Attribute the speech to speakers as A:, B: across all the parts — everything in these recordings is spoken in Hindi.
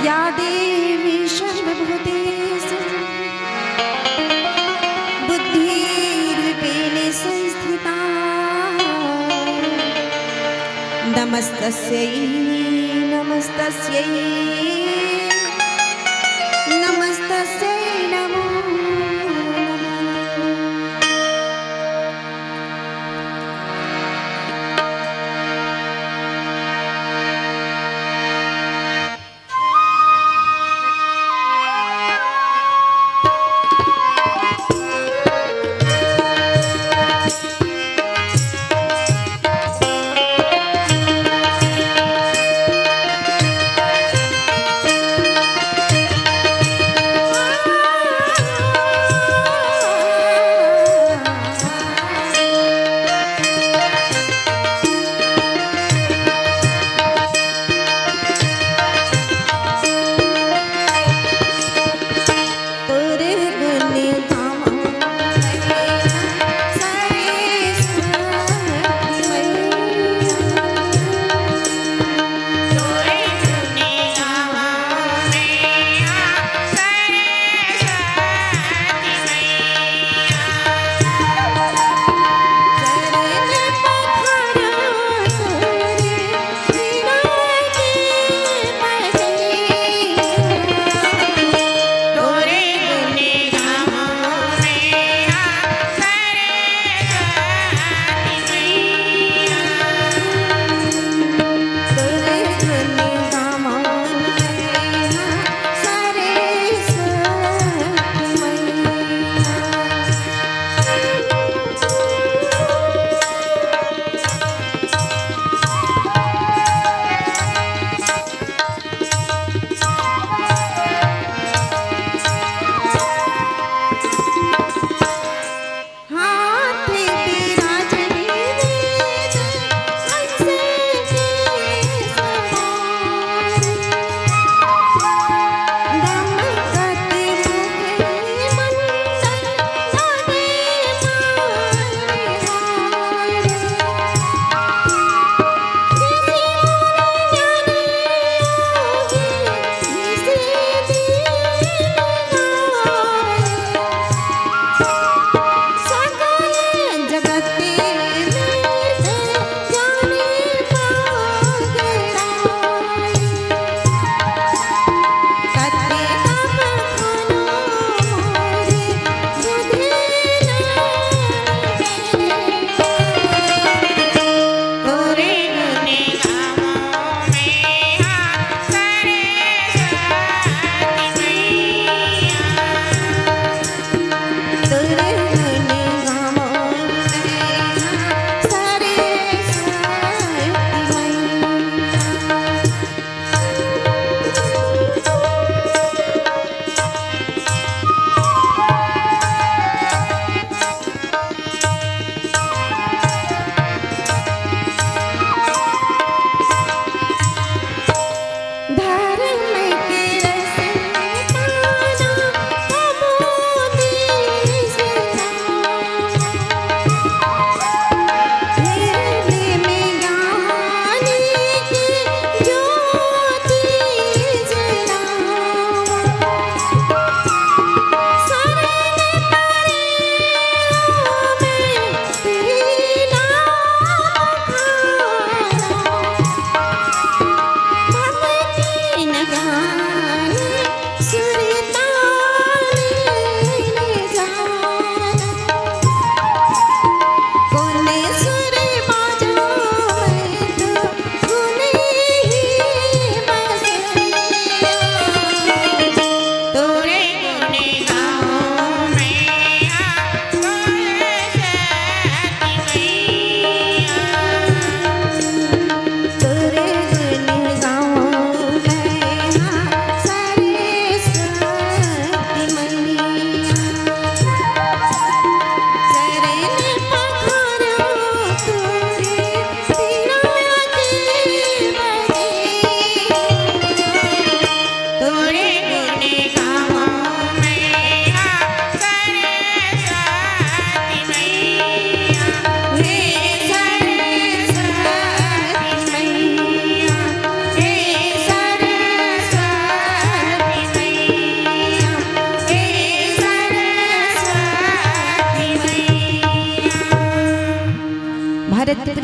A: या देवी सर्वभूतेषु बुद्धिरूपेण संस्थिता नमस्तस्यै नमस्तस्यै नमस्तस्यै नमो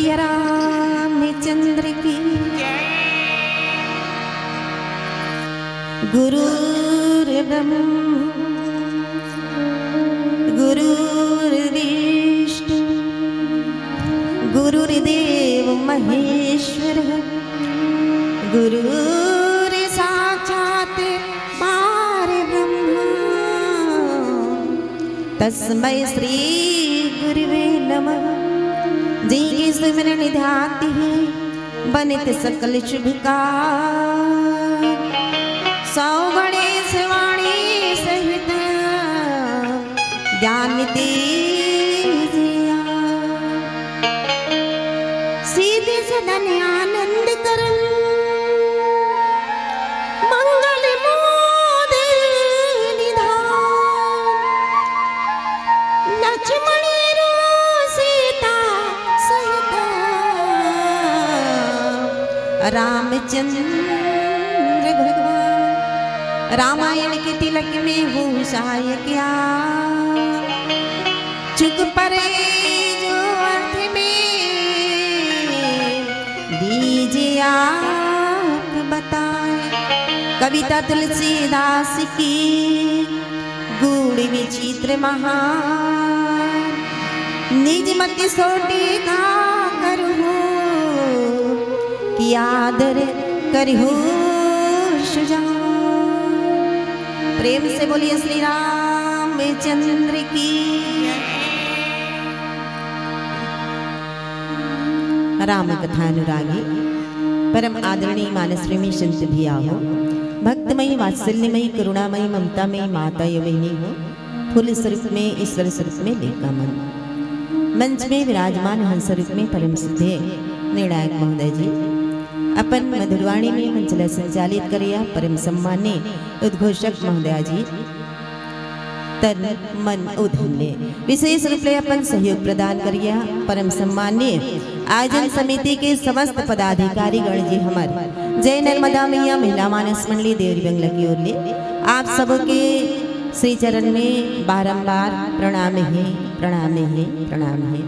A: सिया रामचंद्र की। गुरुर्ब्रह्मा गुरुर्विष्णु गुरुर्देव महेश्वर गुरुर्साक्षात् परब्रह्म तस्मै श्री गुरुवे नमः। जिनके सुमिरन ध्याति है बनित सकल शुभ कार्य। सौ गणेश वाणी सहित ज्ञान दीजिया। सीधे सदन आनंद करन मंगल मोद निधान। लक्ष्मणी रो सीता सहित रामचंद्र भगवान। रामायण के तिलक में हो सहायक्या। चुक परे जो अर्थ में दीजिए आप बताए। कविता तुलसीदास की गूढ़ विचित्र महान। निज मति सोटी का करहु कि आदर करहु सुजान। प्रेम से बोलिए श्री रामचंद्र की। राम कथानुरागी परम आदरणीय मानसप्रेमी संत भिया हो। भक्तमयी वात्सल्यमयी करुणामयी ममतामयी माता यवनी हो। फूल स्वरूप में ईश्वर स्वरूप में लेका मन। मंच में विराजमान हंस रूप में परम सिद्धे निर्णायक महोदय जी अपन मधुरवाणी में मंचला संचालित करिया। परम सम्मान्य उद्घोषक महोदया जी तन मन उधन ले विशेष रूप से अपन सहयोग प्रदान करिया। परम सम्मान्य आयोजन समिति के समस्त पदाधिकारी गण जी हमार जय नर्मदा मैया महिला मानस मंडली देवरी बंगला की ओर ले आप सबके श्री चरण में बारंबार प्रणाम है प्रणाम है प्रणाम है।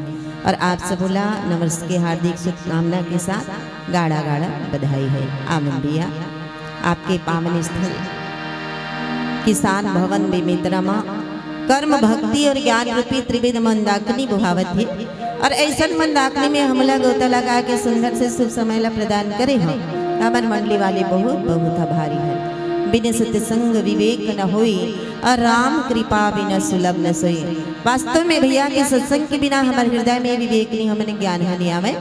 A: और आप सबोला नमस्ते के हार्दिक शुभकामना के साथ गाड़ा गाड़ा बधाई है। आमन भैया आपके पावन स्थल किसान भवन बेमित्रमा कर्म भक्ति और ज्ञान रूपी त्रिविध मंदाकिनी बुहावत है। और ऐसा मंदाकिनी में हमला गोता लगा के सुंदर से शुभ समय ला प्रदान करे हो। हमार मंडली वाले बहुत बहुत आभारी है। बिना सत्संग विवेक न होई और राम कृपा बिना सुलभ न सोई। वास्तव में भैया के सत्संग के बिना हमारे हृदय में विवेक नहीं हमने ज्ञान हानि आवे।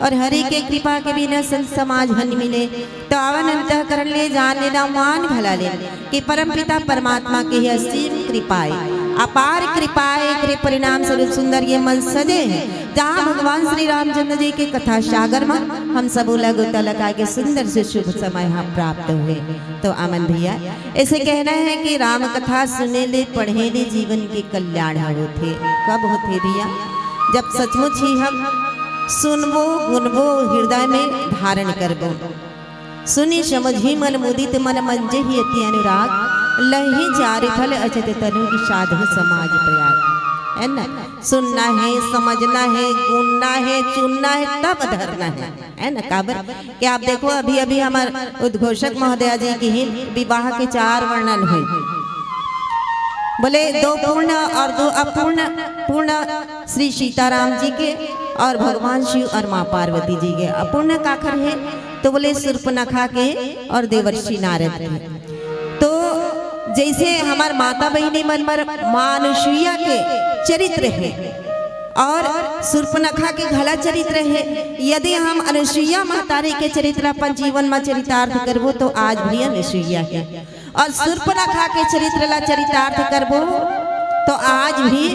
A: और हरि के कृपा के बिना संत समाज हन मिले। तो आवन अंतःकरण ले जान लेना मान भला ले कि परम पिता परमात्मा की असीम कृपाए अपार कृपाए के परिणाम स्वरूप सुंदर ये मन सजे है। जहाँ भगवान श्री रामचंद्र जी के कथा सागर में हम सब गोता लगा के सुंदर से शुभ समय यहाँ प्राप्त हुए। तो आमन भैया ऐसे कहना है कि राम कथा सुने ले पढ़े ले जीवन के कल्याण होते। कब होते भैया? जब सचमुच ही हम सुनबो गुनबो हृदय में धारण करबो। सुनी समझी मन मुदित मन मंजे ही अति अनुराग। लही जारी फल अचत तनु की साधु समाज प्रयाग। है ना? सुनना है समझना है गुनना है चुनना है तब धरना है ना? काबर कि आप देखो अभी अभी हमारे उद्घोषक महोदया जी की ही विवाह के 4 वर्णन हुए। बोले 2 पूर्ण और 2 अपूर्ण। पूर्ण श्री सीताराम जी के और भगवान शिव और माँ पार्वती जी के। अपूर्ण काखर है तो बोले शूर्पणखा के और देवर्षि नारद के। तो जैसे हमार माता बहिनी मन पर मानुषिया के चरित्र है और शूर्पणखा के घला चरित्र है। यदि हम अनुसुईया मातारी के चरित्र अपन जीवन में चरितार्थ करबो तो आज भी अनुसुईया है। और शूर्पणखा के चरित्र ला चरितार्थ करबो तो आज भी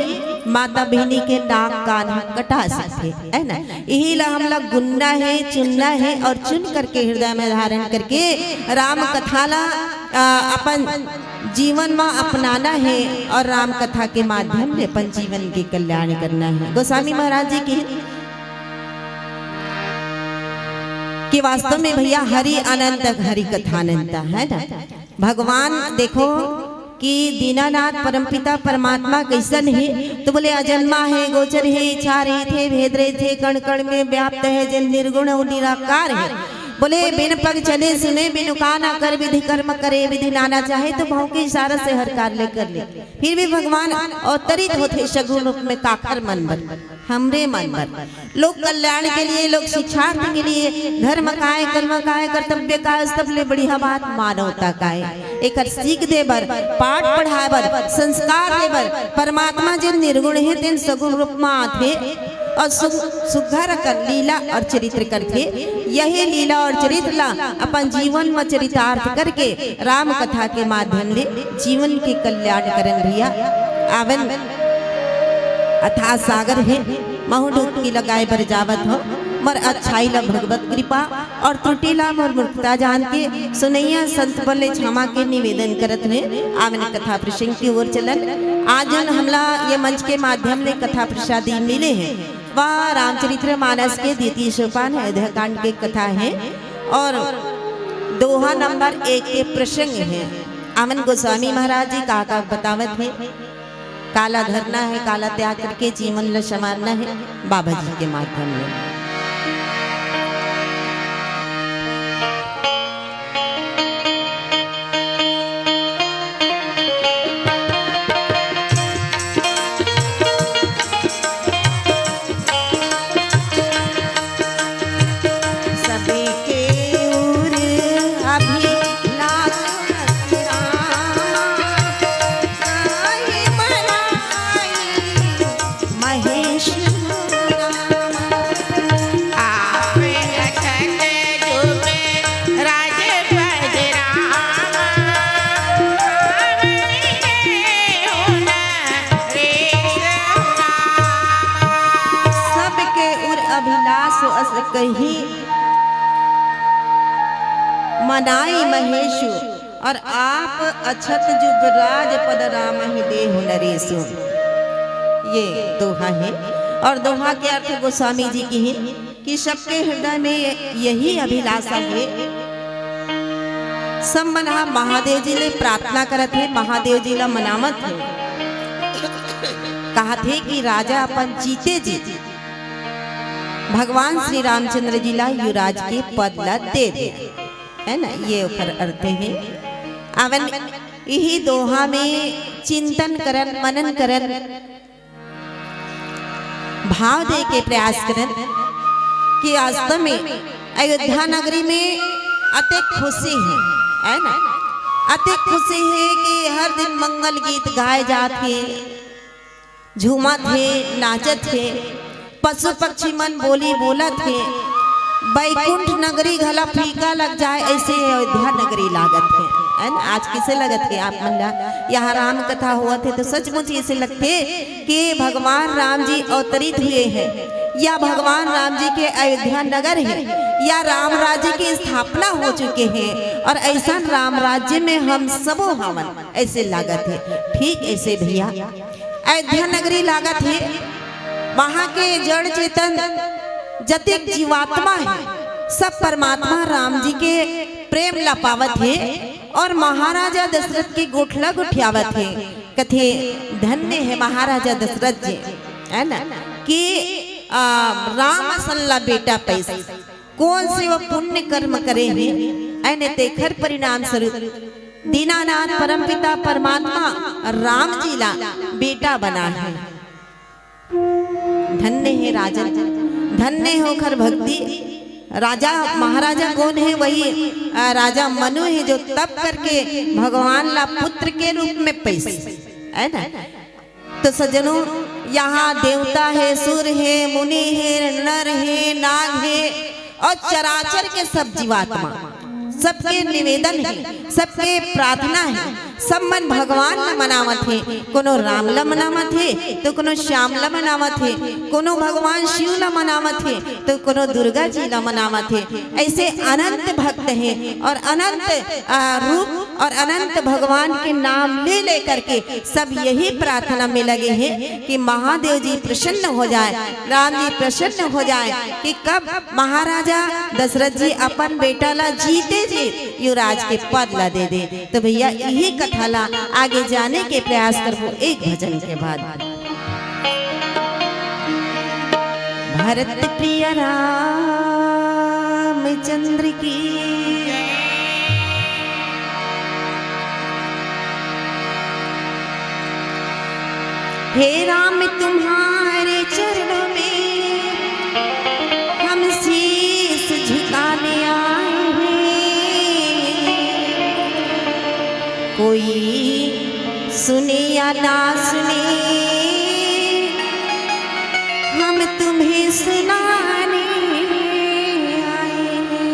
A: माता बहिनी के नाक कान कटा सकते है ना। यही ला हम लोग गुनना है चुनना है और चुन करके हृदय में धारण करके राम कथा ला अपन जीवन में अपनाना है। और राम कथा के माध्यम से अपन जीवन के कल्याण करना है। गोस्वामी महाराज जी की वास्तव में भैया हरि अनंत हरि कथा अनंत है ना। भगवान देखो कि दीनानाथ परमपिता परमात्मा कैसन है, तो बोले अजन्मा है, गोचर है, इच्छा रहित है, भेद रहित है, कण कण में व्याप्त है, जन निर्गुण और निराकार है। बोले बिन पग चले सुने, बिन काना कर, विधि कर्म करे, विधि नाना चाहे तो भाव के इशारा से हर कार्य कर ले। फिर भी भगवान अवतरित होते सगुण रूप में काकर मन भर, हमरे मन भर, लोक कल्याण के लिए, लोक शिक्षार्थ के लिए, धर्म काय, कर्म काय, कर्तव्य काय, सबले बढ़िया बात मानवता काय। एक सीख दे बर, पाठ पढ़ाए बर, संस्कार दे बर, परमात्मा जिन निर्गुण है तेन सगुण रूप में आथे और सुघर कर लीला और चरित्र करके, यही लीला और चरित्र ला अपन जीवन में चरितार्थ करके राम कथा के माध्यम ले जीवन के कल्याण करन भैया आवन अथा सागर है महु डुबकी लगाए बर जावत हो। मर अच्छाई ला भगवत कृपा और त्रुटि ला मोर मूर्खता जान के सुनैया संत बल्ले क्षमा के निवेदन करत है। आवन कथा प्रसंग की ओर चलन। आज हमला ये मंच के माध्यम ले कथा प्रसादी मिले हैं, वह रामचरित्र मानस के द्वितीय सोपान अयोध्या कांड के कथा है और दोहा नंबर 1 के प्रसंग है। आवन गोस्वामी महाराज जी का बतावत है, काला धरना है, काला त्याग करके जीवन ल संवारना है बाबा जी के माध्यम में। कहीं मनाई महेशु और आप अछत जुगराज पद राम ही देहु नरेशु। ये दोहा है और दोहा के अर्थ गोस्वामी जी की है कि सबके हृदय में यही अभिलाषा है। सब मना महादेव जी ने प्रार्थना करत है, महादेव जी ला मनामत है, कहा थे कि राजा अपन जीते जी भगवान श्री रामचंद्र जी ला युवराज के पद ला दे दे, है ना, ये ओकर अर्थ है। अवन यही दोहा में चिंतन करन, मनन करन, भाव दे के प्रयास करन कि वास्तव में अयोध्या नगरी में अति खुशी है ना, अति खुशी है कि हर दिन मंगल गीत गाए जाते, झूमत है, नाचत है, पशु पक्षी मन बोली बोलत है, बैकुंठ नगरी घला फीका लग जाए ऐसे अयोध्या नगरी लागत है ना। आज किसे लगत है आप मन यहाँ राम कथा हुआ थे तो सचमुच ऐसे लगते कि भगवान राम जी अवतरित हुए हैं या भगवान राम जी के अयोध्या नगर है या राम राज्य की स्थापना हो चुके हैं और ऐसा राम राज्य में हम सबो हवन ऐसे लागत है। ठीक ऐसे भैया अयोध्या नगरी लागत है, वहां के जड़ चेतन जतिक जीवात्मा है सब परमात्मा राम जी के प्रेम ला पावत है और महाराजा दशरथ की गोठला गुठियावत है। कथे धन्य है महाराजा दशरथ जी, है ना, कि राम सल्ला बेटा पैसे कौन से वो पुण्य कर्म करे हैं, ऐने तेखर परिणाम स्वरूप दीनानाथ परमपिता परमात्मा राम जी ला बेटा बना है। धन्य है राजन, धन्य होकर भक्ति। राजा महाराजा कौन है? वही राजा मनु है जो तप करके भगवान ला पुत्र के रूप में पैसे, है ना। तो सज्जनों यहाँ देवता है, सुर है, मुनि है, नर है, नाग है और चराचर के सब जीवात्मा, सबके निवेदन है, सबके प्रार्थना है, सब मन भगवान ला मनावत है। कोनो राम ला मनावत है तो कोनो श्याम ला मनावत है, कोनो भगवान शिव ला मनावत है तो कोनो दुर्गा जी ला मनावत है। ऐसे अनंत भक्त हैं और अनंत रूप और अनंत भगवान के नाम ले ले करके सब यही प्रार्थना में लगे हैं कि महादेव जी प्रसन्न हो जाए, राम जी प्रसन्न हो जाए कि कब महाराजा दशरथ जी अपन बेटा ला जीते जी युवराज के पद ला दे दे। तो भैया यही कथा ला आगे जाने के प्रयास करबो एक भजन के बाद। भरत प्रिय रामचंद्र की हे राम तुम्हारे चरणों में हम शीश झुकाने आए हैं, कोई सुने या ना सुने हम तुम्हें सुनाने आए हैं।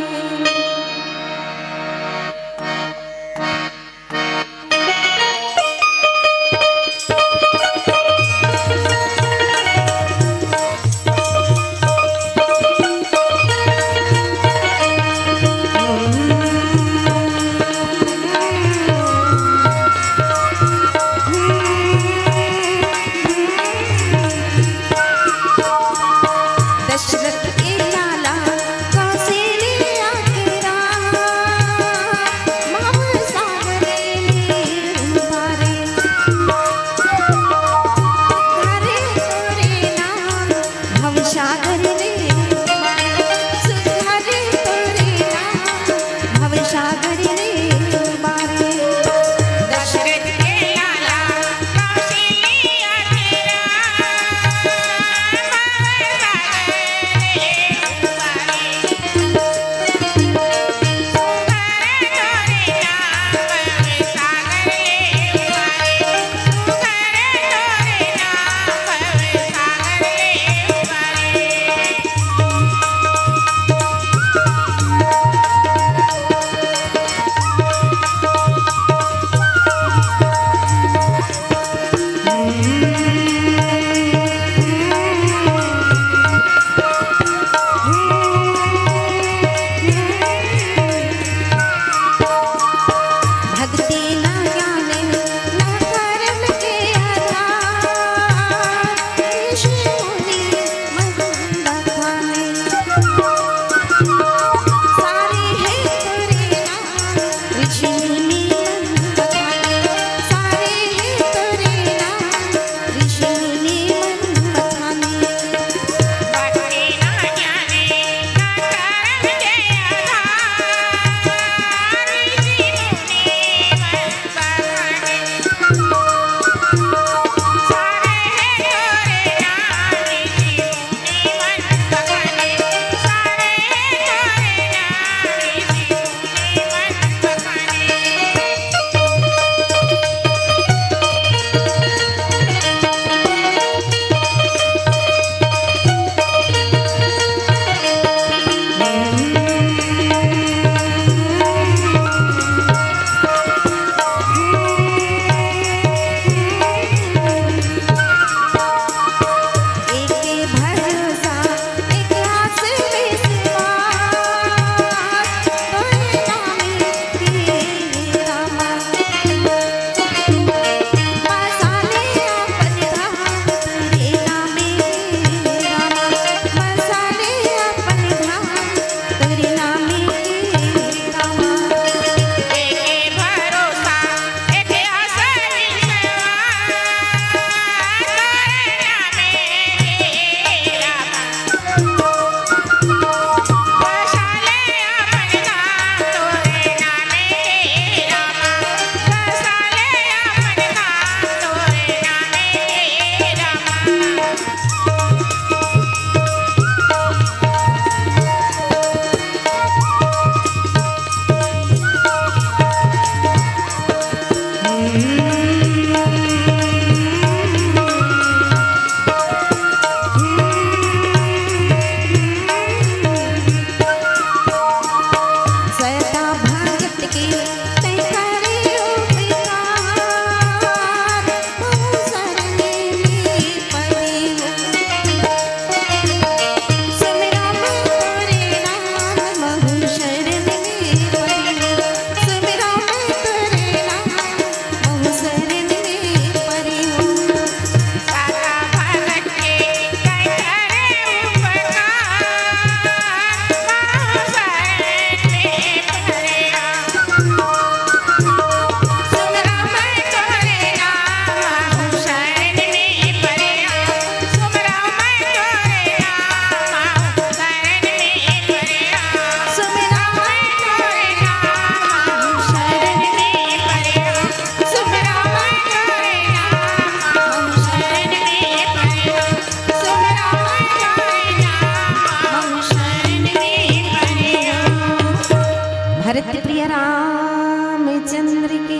A: रामचंद्र की।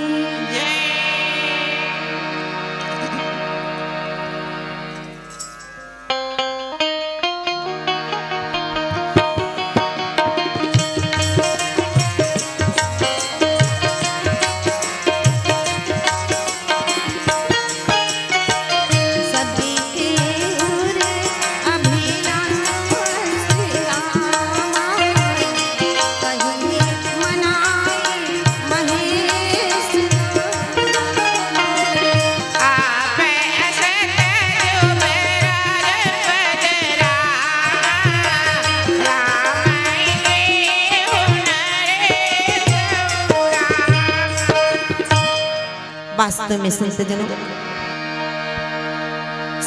A: वास्तव में संतजनों,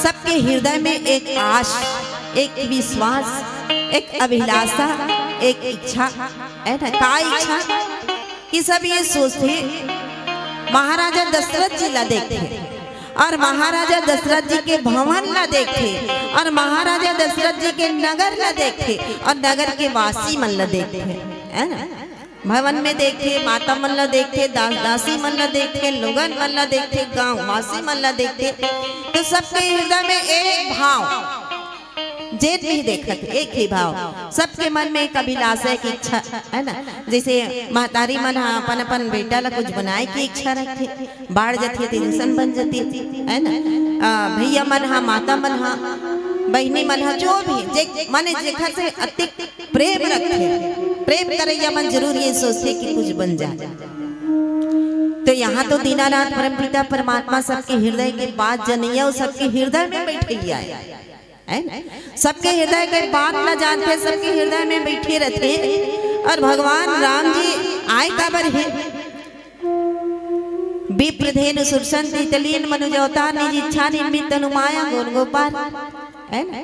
A: सबके हृदय में एक आश, एक विश्वास, एक अभिलाषा, एक इच्छा है ना। का इच्छा कि सब ये सोचते महाराजा दशरथ जी ला देखे और महाराजा दशरथ जी के भवन ला देखे और महाराजा दशरथ जी के नगर ला देखे और नगर के वासी मन ला देखे, है ना। भवन में देखे, माता मन ला देखे, दास दासी मन ला देखे, लोगन मन ला देखे, गांव वासी मन ला देखे, तो सबके हृदय में एक भाव, जेठ नहीं देखत, एक ही भाव, सबके मन में एक अभिलाषा, एक इच्छा, है ना। जैसे महतारी मन अपन अपन बेटा ला कुछ बनाए की इच्छा रखते, बाढ़ जाती है इंसान बन जाती है ना। भैया मन हा, माता मन हा, बहनी मन हा, जो भी जे माने जेखर से अति प्रेम रखे, प्रेम करैया मन जरूर ये सोचते कि कुछ बन जाए। तो यहाँ तो दीनानाथ परमपिता परमात्मा सबके हृदय के बात जनैया, सबके हृदय में बैठे आए, सबके हृदय के बात न जानते, सबके हृदय में बैठे रहते। और भगवान राम जी आए काबर है, विप्रधेनु सुरसंत तलीन मनुजवतार निज इच्छा निमित्त अनुमाया गुण गोपाल, है ना।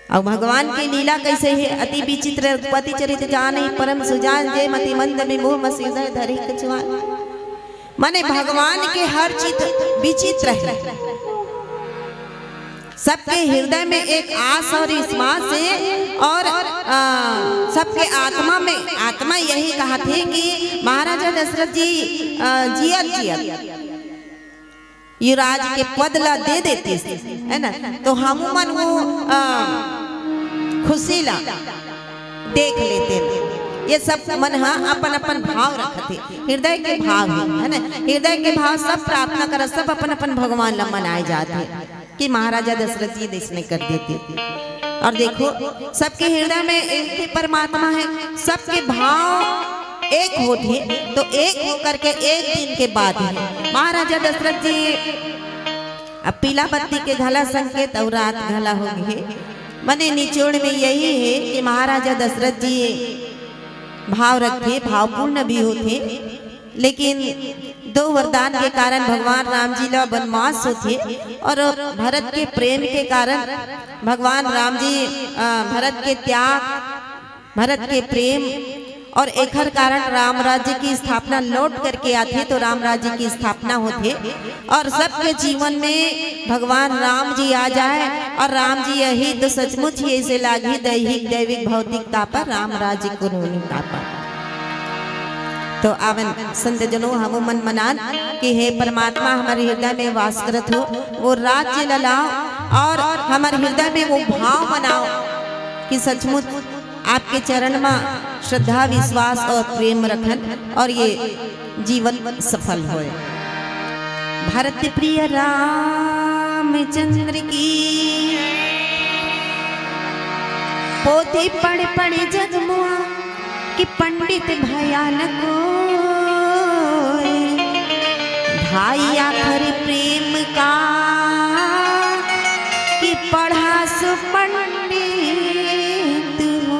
A: और भगवान की लीला कैसे है, अति विचित्र उत्पत्ति चरित जाने परम सुजान जय मति मंद में मोह मसीदय धरि कछुआन। माने भगवान के हर चित्र विचित्र है, सबके हृदय में एक आस और विश्वास है। और सबके आत्मा में, आत्मा यही कहा थे कि महाराजा दशरथ जी जियत युवराज के पद ला दे देते, है ना। तो हम मन वो खुशी ला देख लेते, ये सब मन हा अपन अपन भाव रखते, हृदय के भाव है ना। हृदय के भाव सब प्रार्थना कर, सब अपन अपन भगवान ला मनाए जाते कि महाराजा दशरथ जी देश में कर देते। और देखो सबके हृदय में एक ही परमात्मा है, सबके भाव एक होते, तो एक होकर के एक दिन के बाद महाराजा दशरथ जी अब पीला बत्ती के घला संकेत और रात घला हो गए। मने निचोड़ में यही है कि महाराजा दशरथ जी भाव रखे, भावपूर्ण भी होते, लेकिन दो वरदान के कारण भगवान राम जी ला वनवास होते। और भरत के प्रेम के कारण भगवान राम जी भरत के त्याग, भरत के प्रेम और एक कारण राम राज्य की स्थापना लौट करके आते, तो राम राज्य की स्थापना होते। और सबके जीवन में भगवान राम जी आ जाए, और राम जी यही तो सचमुच ही ऐसे लागे दैहिक दैविक भौतिकता पर राम राज्य को पर। तो आवन संत जनों हम मन मनान कि हे परमात्मा हमारे हृदय में वास करत हो, वो राज्य ललाओ और हमारे हृदय में वो भाव बनाओ कि सचमुच आपके चरण में श्रद्धा विश्वास और प्रेम रखन और ये जीवन सफल होए। भारत प्रिय रामचंद्र की पोथी पढ़ पढ़ जगमुआ कि पंडित भयानक भाई आखिर प्रेम का कि पढ़ा सु पंडित हो।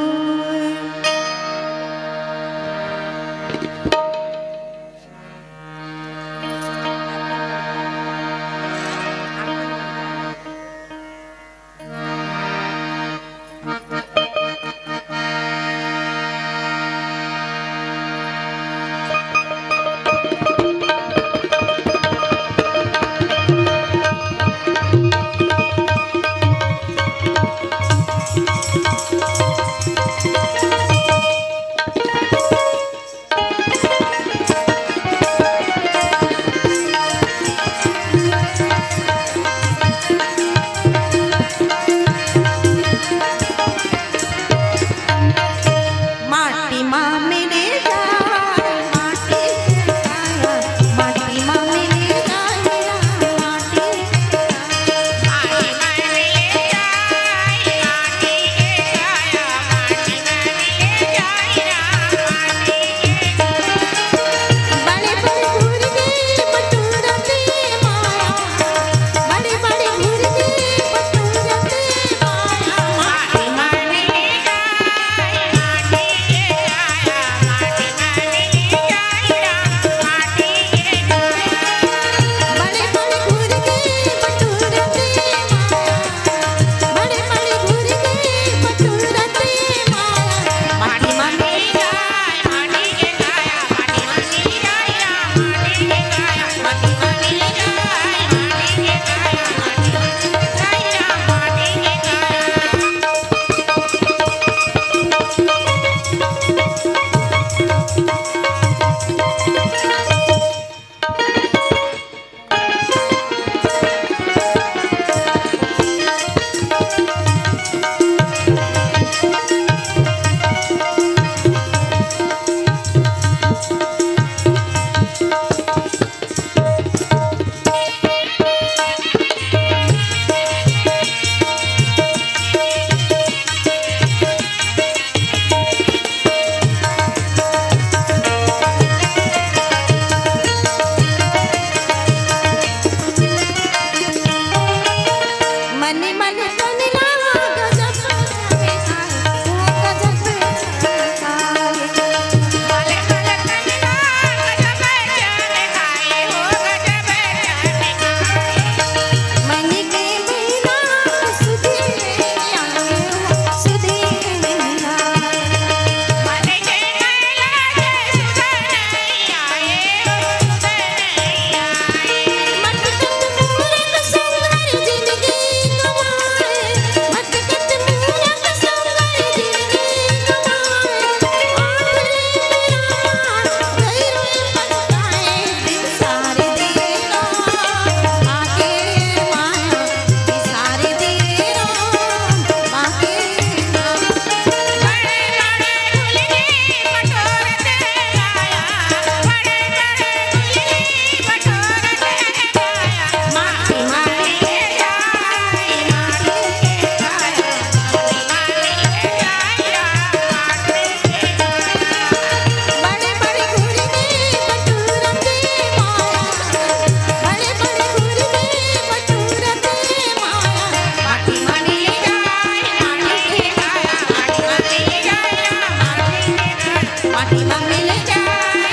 A: माटी में मिल जाए,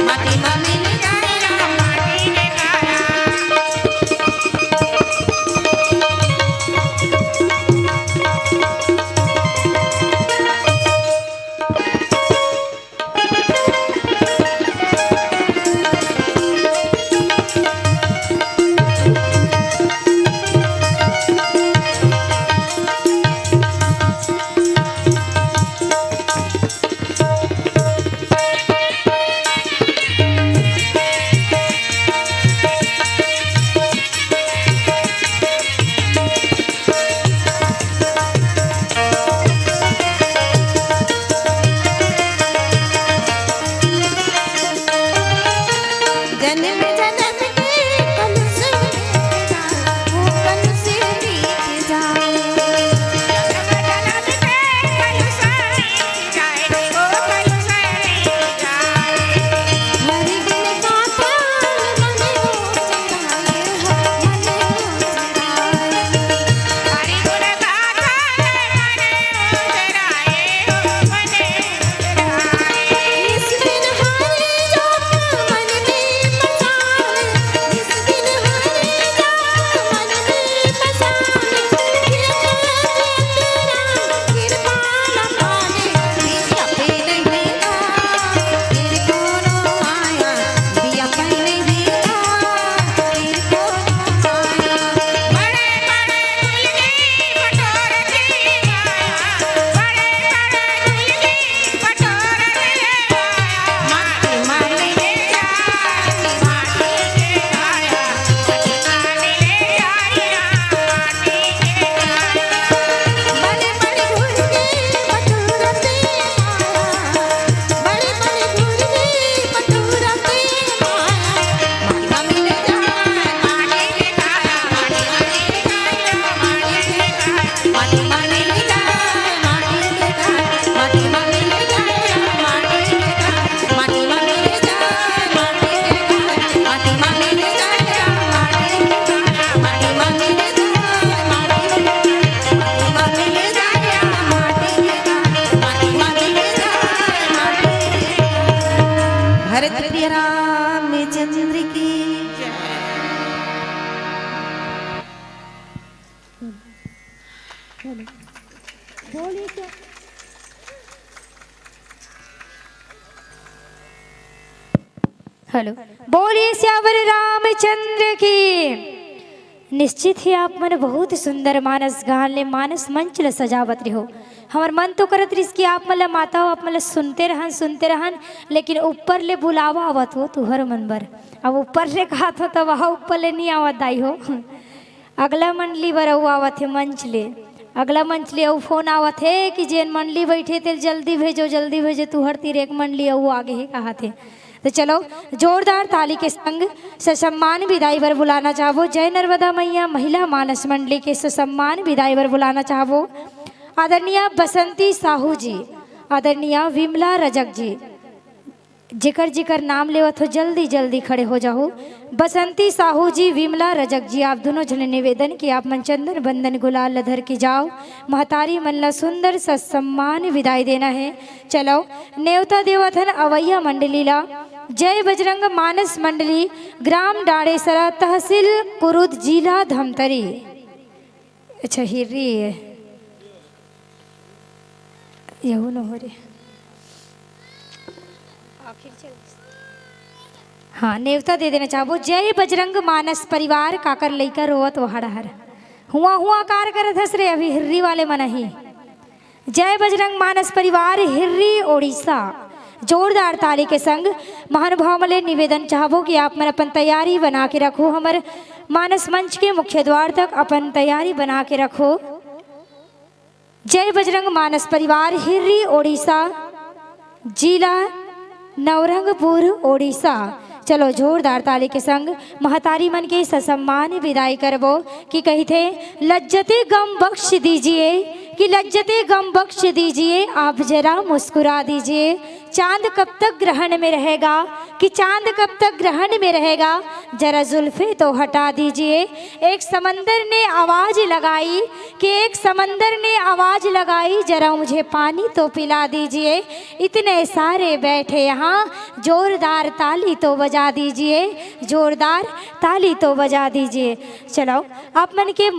A: माटी में मिल जाए, माटी के काया। भरत प्रिय रामचंद्र की
B: हेलो, बोलिए श्यावर रामचंद्र की। निश्चित ही आप मन बहुत सुंदर मानस गान ले मानस मंच ले सजावत रहो। हमार मन तो करत रिस कि आप मतलब माता हो, आप मतलब सुनते रहन, लेकिन ऊपर ले बुलावा आवत हो तुहर मन बर। अब ऊपर ले कहा था तो वहाँ ऊपर ले नहीं आवत दाई हो। अगला मंडली बर आवत है मंच ले, अगला मंच ले फोन आवत है कि जेन मंडली बैठे थे जल्दी भेजो तुहर तीर एक मंडली वो आगे ही कहा थे। तो चलो जोरदार ताली के संग ससम्मान विदाई बर बुलाना चाहो जय नर्मदा मैया महिला मानस मंडली के ससम्मान विदाई बर बुलाना चाहो आदरणीय बसंती साहू जी, आदरणीय विमला रजक जी, जिकर जिकर नाम लेवत हो जल्दी जल्दी खड़े हो जाओ। बसंती साहू जी, विमला रजक जी, आप दोनों जन निवेदन कि आप मन चंदन बंदन गुलाल धर के जाओ। महतारी मन ला सुंदर सत्सम्मान विदाई देना है। चलो नेवता देवथन अवैया मंडली ला जय बजरंग मानस मंडली ग्राम डाड़ेसरा तहसील कुरुद जिला धमतरी। अच्छा हिर्री यहू न हो रे। हाँ नेवता दे देना चाहो जय बजरंग मानस परिवार काकर लइका रोवत वहाड़हर हुआ कार करत हस रे अभी हिर्री वाले मन ही। जय बजरंग मानस परिवार हिर्री ओडिशा। जोरदार ताली के संग महानुभाव मले निवेदन चाहबो कि आप मन अपन तैयारी बना के रखो। हमारे मानस मंच के मुख्य द्वार तक अपन तैयारी बना के रखो। जय बजरंग मानस परिवार हिर्री ओडिशा जिला नवरंगपुर ओडिशा। चलो जोरदार ताली के संग महतारी मन के ससम्मान विदाई करबो कि कही थे लज्जते गम बख्श दीजिए, कि लज्जते गम बख्श दीजिए, आप जरा मुस्कुरा दीजिए। चांद कब तक ग्रहण में रहेगा, कि चांद कब तक ग्रहण में रहेगा, जरा जुल्फे तो हटा दीजिए। एक समंदर ने आवाज लगाई कि एक समंदर ने आवाज लगाई, जरा मुझे पानी तो पिला दीजिए। इतने सारे बैठे यहाँ, जोरदार ताली तो बजा दीजिए, जोरदार ताली तो बजा दीजिए। चलो आप मन के